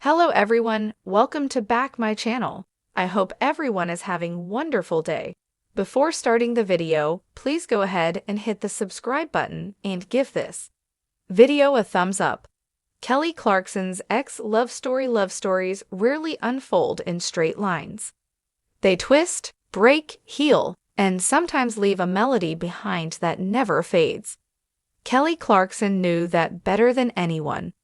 Hello everyone, welcome to back my channel. I hope everyone is having wonderful day. Before starting the video, please go ahead and hit the subscribe button and give this video a thumbs up. Kelly Clarkson's ex-love stories rarely unfold in straight lines. They twist, break, heal, and sometimes leave a melody behind that never fades. Kelly Clarkson knew that better than anyone.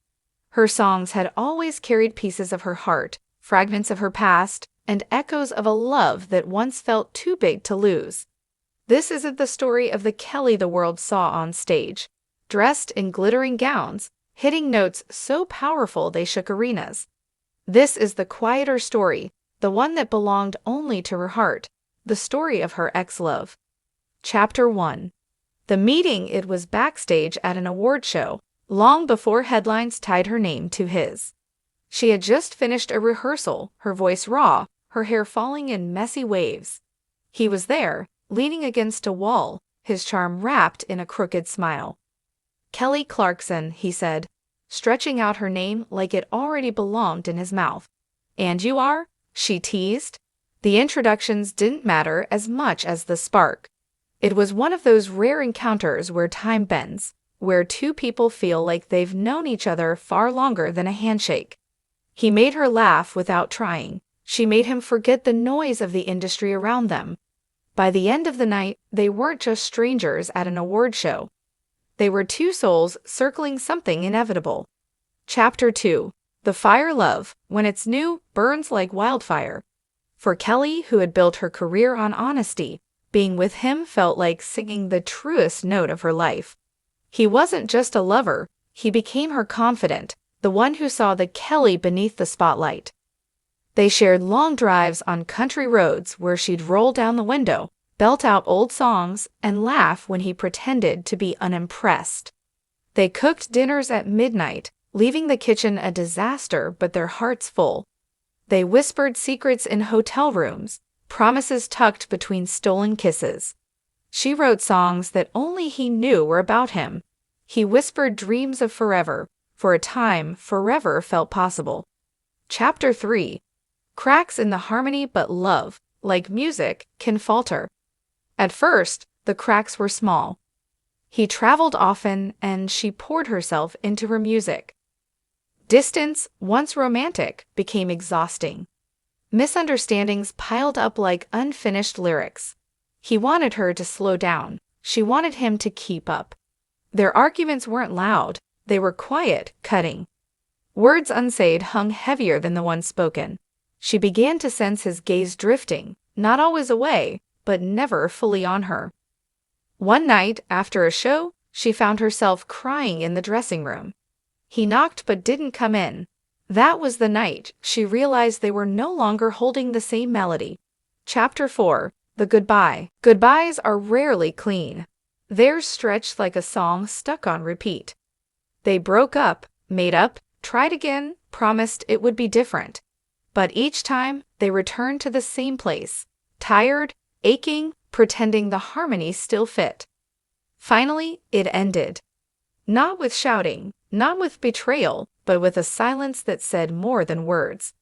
Her songs had always carried pieces of her heart, fragments of her past, and echoes of a love that once felt too big to lose. This isn't the story of the Kelly the world saw on stage, dressed in glittering gowns, hitting notes so powerful they shook arenas. This is the quieter story, the one that belonged only to her heart, the story of her ex-love. Chapter 1. The meeting. It was backstage at an award show, long before headlines tied her name to his. She had just finished a rehearsal, her voice raw, her hair falling in messy waves. He was there, leaning against a wall, his charm wrapped in a crooked smile. "Kelly Clarkson," he said, stretching out her name like it already belonged in his mouth. "And you are?" she teased. The introductions didn't matter as much as the spark. It was one of those rare encounters where time bends, where two people feel like they've known each other far longer than a handshake. He made her laugh without trying. She made him forget the noise of the industry around them. By the end of the night, they weren't just strangers at an award show. They were two souls circling something inevitable. Chapter 2. The fire. Love, when it's new, burns like wildfire. For Kelly, who had built her career on honesty, being with him felt like singing the truest note of her life. He wasn't just a lover, he became her confidant, the one who saw the Kelly beneath the spotlight. They shared long drives on country roads where she'd roll down the window, belt out old songs, and laugh when he pretended to be unimpressed. They cooked dinners at midnight, leaving the kitchen a disaster but their hearts full. They whispered secrets in hotel rooms, promises tucked between stolen kisses. She wrote songs that only he knew were about him. He whispered dreams of forever. For a time, forever felt possible. Chapter 3. Cracks in the harmony. But love, like music, can falter. At first, the cracks were small. He traveled often, and she poured herself into her music. Distance, once romantic, became exhausting. Misunderstandings piled up like unfinished lyrics. He wanted her to slow down. She wanted him to keep up. Their arguments weren't loud. They were quiet, cutting. Words unsaid hung heavier than the ones spoken. She began to sense his gaze drifting, not always away, but never fully on her. One night, after a show, she found herself crying in the dressing room. He knocked but didn't come in. That was the night she realized they were no longer holding the same melody. Chapter 4. The goodbye. Goodbyes are rarely clean. Theirs stretched like a song stuck on repeat. They broke up, made up, tried again, promised it would be different. But each time, they returned to the same place, tired, aching, pretending the harmony still fit. Finally, it ended. Not with shouting, not with betrayal, but with a silence that said more than words.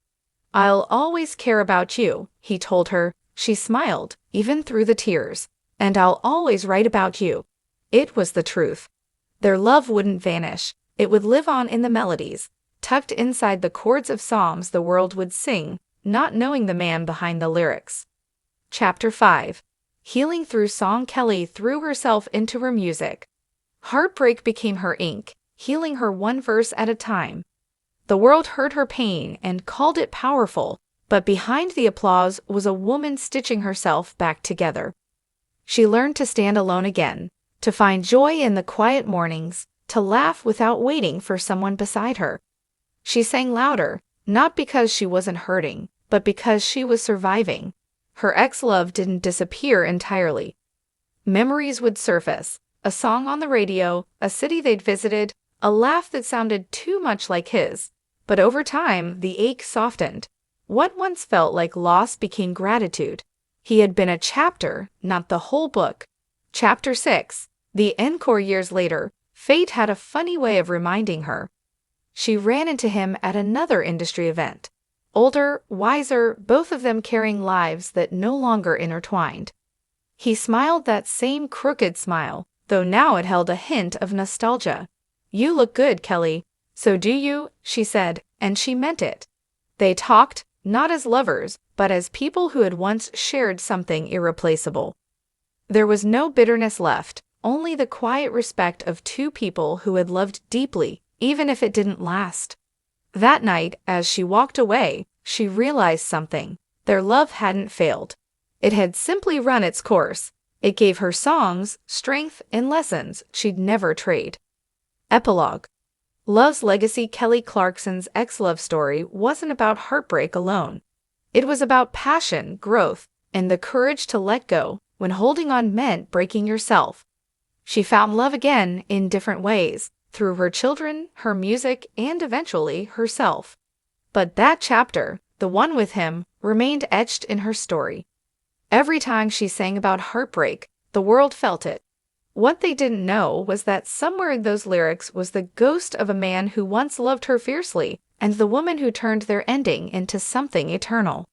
"I'll always care about you," he told her. She smiled, even through the tears. "And I'll always write about you." It was the truth. Their love wouldn't vanish. It would live on in the melodies, tucked inside the chords of songs the world would sing, not knowing the man behind the lyrics. Chapter 5. Healing through song. Kelly threw herself into her music. Heartbreak became her ink, healing her one verse at a time. The world heard her pain and called it powerful, but behind the applause was a woman stitching herself back together. She learned to stand alone again, to find joy in the quiet mornings, to laugh without waiting for someone beside her. She sang louder, not because she wasn't hurting, but because she was surviving. Her ex-love didn't disappear entirely. Memories would surface, a song on the radio, a city they'd visited, a laugh that sounded too much like his. But over time, the ache softened. What once felt like loss became gratitude. He had been a chapter, not the whole book. Chapter 6. The encore. Years later, fate had a funny way of reminding her. she ran into him at another industry event. Older, wiser, both of them carrying lives that no longer intertwined. He smiled that same crooked smile, though now it held a hint of nostalgia. "You look good, Kelly." "So do you," she said, and she meant it. They talked, not as lovers, but as people who had once shared something irreplaceable. There was no bitterness left, only the quiet respect of two people who had loved deeply, even if it didn't last. That night, as she walked away, she realized something. Their love hadn't failed. It had simply run its course. It gave her songs, strength, and lessons she'd never trade. Epilogue. Love's legacy. Kelly Clarkson's ex-love story wasn't about heartbreak alone. It was about passion, growth, and the courage to let go when holding on meant breaking yourself. She found love again in different ways, through her children, her music, and eventually herself. But that chapter, the one with him, remained etched in her story. Every time she sang about heartbreak, the world felt it. What they didn't know was that somewhere in those lyrics was the ghost of a man who once loved her fiercely, and the woman who turned their ending into something eternal.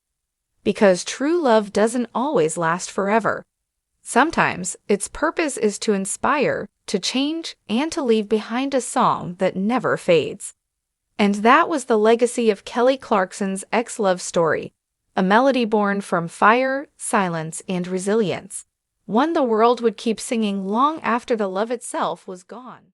Because true love doesn't always last forever. Sometimes its purpose is to inspire, to change, and to leave behind a song that never fades. And that was the legacy of Kelly Clarkson's ex-love story, a melody born from fire, silence, and resilience. One the world would keep singing long after the love itself was gone.